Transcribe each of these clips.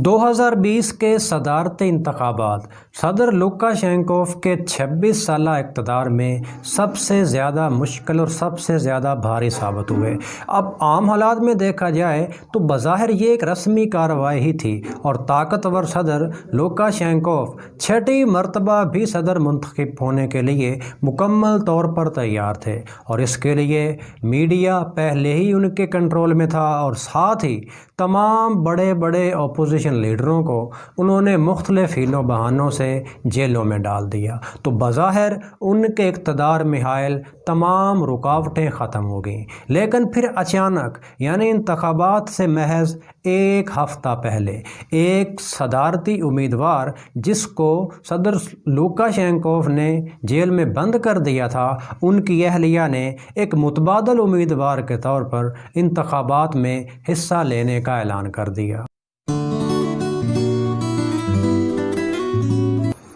2020 کے صدارتی انتخابات صدر لوکاشینکوف کے 26 سالہ اقتدار میں سب سے زیادہ مشکل اور سب سے زیادہ بھاری ثابت ہوئے۔ اب عام حالات میں دیکھا جائے تو بظاہر یہ ایک رسمی کارروائی ہی تھی اور طاقتور صدر لوکاشینکوف چھٹی مرتبہ بھی صدر منتخب ہونے کے لیے مکمل طور پر تیار تھے، اور اس کے لیے میڈیا پہلے ہی ان کے کنٹرول میں تھا، اور ساتھ ہی تمام بڑے بڑے اپوزیشن لیڈروں کو انہوں نے مختلف ہیلوں بہانوں سے جیلوں میں ڈال دیا۔ تو بظاہر ان کے اقتدار میں حائل تمام رکاوٹیں ختم ہو گئیں، لیکن پھر اچانک یعنی انتخابات سے محض ایک ہفتہ پہلے ایک صدارتی امیدوار جس کو صدر لوکاشینکوف نے جیل میں بند کر دیا تھا، ان کی اہلیہ نے ایک متبادل امیدوار کے طور پر انتخابات میں حصہ لینے کا اعلان کر دیا۔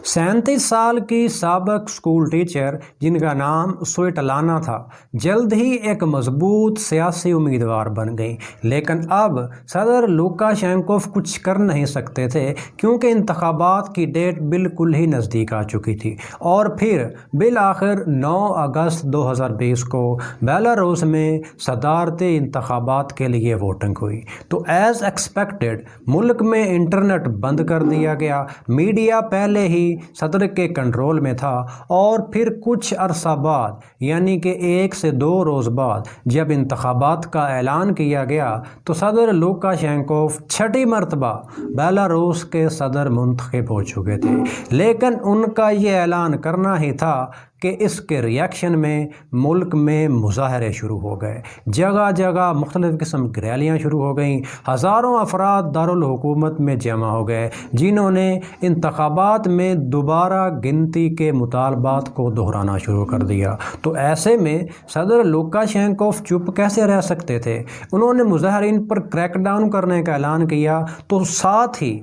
37 سال کی سابق اسکول ٹیچر جن کا نام سویٹلانا تھا، جلد ہی ایک مضبوط سیاسی امیدوار بن گئی، لیکن اب صدر لوکاشینکوف کچھ کر نہیں سکتے تھے کیونکہ انتخابات کی ڈیٹ بالکل ہی نزدیک آ چکی تھی۔ اور پھر بالآخر 9 اگست 2020 کو بیلاروس میں صدارتی انتخابات کے لیے ووٹنگ ہوئی۔ تو ایز ایکسپیکٹڈ ملک میں انٹرنیٹ بند کر دیا گیا، میڈیا پہلے ہی صدر کے کنٹرول میں تھا، اور پھر کچھ عرصہ بعد یعنی کہ 1 سے 2 روز بعد جب انتخابات کا اعلان کیا گیا تو صدر لوکاشینکوف چھٹی مرتبہ بیلاروس کے صدر منتخب ہو چکے تھے۔ لیکن ان کا یہ اعلان کرنا ہی تھا کہ اس کے ریاکشن میں ملک میں مظاہرے شروع ہو گئے، جگہ جگہ مختلف قسم کی ریلیاں شروع ہو گئیں، ہزاروں افراد دارالحکومت میں جمع ہو گئے جنہوں نے انتخابات میں دوبارہ گنتی کے مطالبات کو دہرانا شروع کر دیا۔ تو ایسے میں صدر لوکاشینکوف چپ کیسے رہ سکتے تھے؟ انہوں نے مظاہرین پر کریک ڈاؤن کرنے کا اعلان کیا، تو ساتھ ہی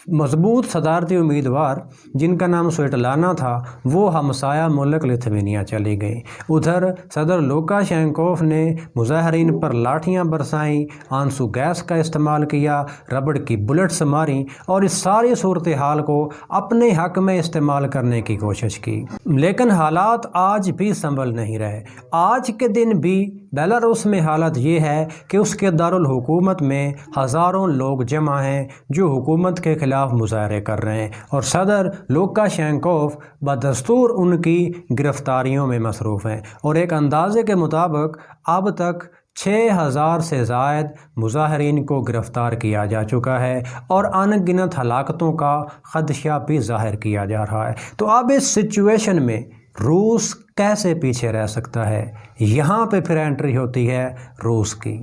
مضبوط صدارتی امیدوار جن کا نام سویٹلانا تھا وہ ہمسایہ ملک لتھوینیا چلی گئیں۔ ادھر صدر لوکاشینکوف نے مظاہرین پر لاٹھیاں برسائیں، آنسو گیس کا استعمال کیا، ربڑ کی بلٹس ماریں، اور اس ساری صورتحال کو اپنے حق میں استعمال کرنے کی کوشش کی۔ لیکن حالات آج بھی سنبھل نہیں رہے۔ آج کے دن بھی بیلاروس میں حالت یہ ہے کہ اس کے دارالحکومت میں ہزاروں لوگ جمع ہیں جو حکومت کے خلاف مظاہرے کر رہے ہیں، اور صدر لوکاشینکوف بدستور ان کی گرفتاریوں میں مصروف ہیں، اور ایک اندازے کے مطابق اب تک 6000 سے زائد مظاہرین کو گرفتار کیا جا چکا ہے، اور ان گنت ہلاکتوں کا خدشہ بھی ظاہر کیا جا رہا ہے۔ تو اب اس سچویشن میں روس کیسے پیچھے رہ سکتا ہے؟ یہاں پہ پھر انٹری ہوتی ہے روس کی۔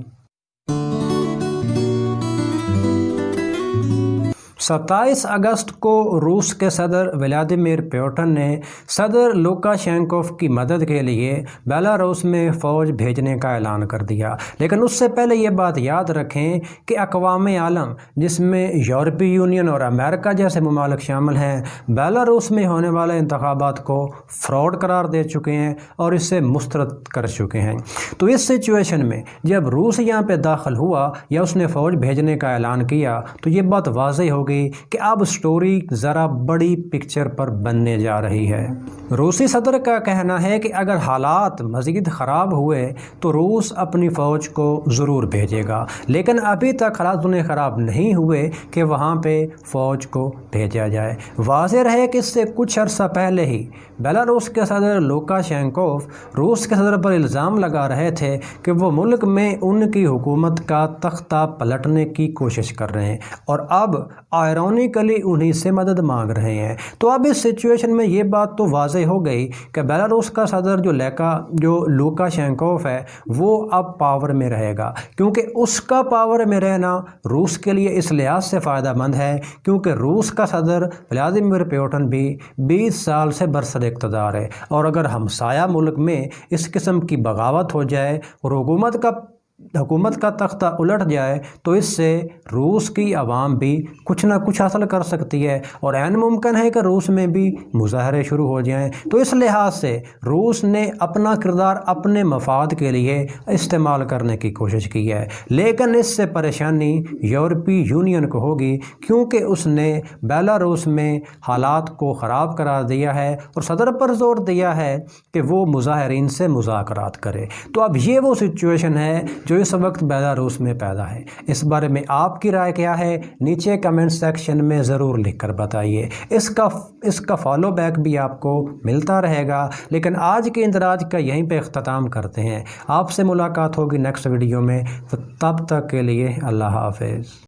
27 اگست کو روس کے صدر ولادیمیر پوٹن نے صدر لوکاشینکوف کی مدد کے لیے بیلاروس میں فوج بھیجنے کا اعلان کر دیا۔ لیکن اس سے پہلے یہ بات یاد رکھیں کہ اقوام عالم جس میں یورپی یونین اور امریکہ جیسے ممالک شامل ہیں، بیلاروس میں ہونے والے انتخابات کو فراڈ قرار دے چکے ہیں اور اسے مسترد کر چکے ہیں۔ تو اس سچویشن میں جب روس یہاں پہ داخل ہوا یا اس نے فوج بھیجنے کا اعلان کیا تو یہ بات واضح ہو گئی کہ اب سٹوری ذرا بڑی پکچر پر بننے جا رہی ہے۔ روسی صدر کا کہنا ہے کہ اگر حالات مزید خراب ہوئے تو روس اپنی فوج کو ضرور بھیجے گا، لیکن ابھی تک حالات انہیں خراب نہیں ہوئے کہ وہاں پہ فوج کو بھیجا جائے۔ واضح رہے کہ اس سے کچھ عرصہ پہلے ہی بیلاروس کے صدر لوکاشینکوف روس کے صدر پر الزام لگا رہے تھے کہ وہ ملک میں ان کی حکومت کا تختہ پلٹنے کی کوشش کر رہے ہیں، اور اب آئرونیکلی انہی سے مدد مانگ رہے ہیں۔ تو اب اس سچویشن میں یہ بات تو واضح ہو گئی کہ بیلاروس کا صدر جو لوکاشینکوف ہے وہ اب پاور میں رہے گا، کیونکہ اس کا پاور میں رہنا روس کے لیے اس لحاظ سے فائدہ مند ہے کیونکہ روس کا صدر ولادیمیر پوٹن بھی 20 سال سے برسر اقتدار ہے، اور اگر ہمسایہ ملک میں اس قسم کی بغاوت ہو جائے اور حکومت کا حکومت کا تختہ الٹ جائے تو اس سے روس کی عوام بھی کچھ نہ کچھ حاصل کر سکتی ہے، اور عین ممکن ہے کہ روس میں بھی مظاہرے شروع ہو جائیں۔ تو اس لحاظ سے روس نے اپنا کردار اپنے مفاد کے لیے استعمال کرنے کی کوشش کی ہے، لیکن اس سے پریشانی یورپی یونین کو ہوگی، کیونکہ اس نے بیلاروس میں حالات کو خراب قرار دیا ہے اور صدر پر زور دیا ہے کہ وہ مظاہرین سے مذاکرات کرے۔ تو اب یہ وہ سچویشن ہے جو اس وقت بیلاروس میں پیدا ہے۔ اس بارے میں آپ کی رائے کیا ہے؟ نیچے کمنٹ سیکشن میں ضرور لکھ کر بتائیے۔ اس کا فالو بیک بھی آپ کو ملتا رہے گا، لیکن آج کے اندراج کا یہیں پہ اختتام کرتے ہیں۔ آپ سے ملاقات ہوگی نیکسٹ ویڈیو میں، تب تک کے لیے اللہ حافظ۔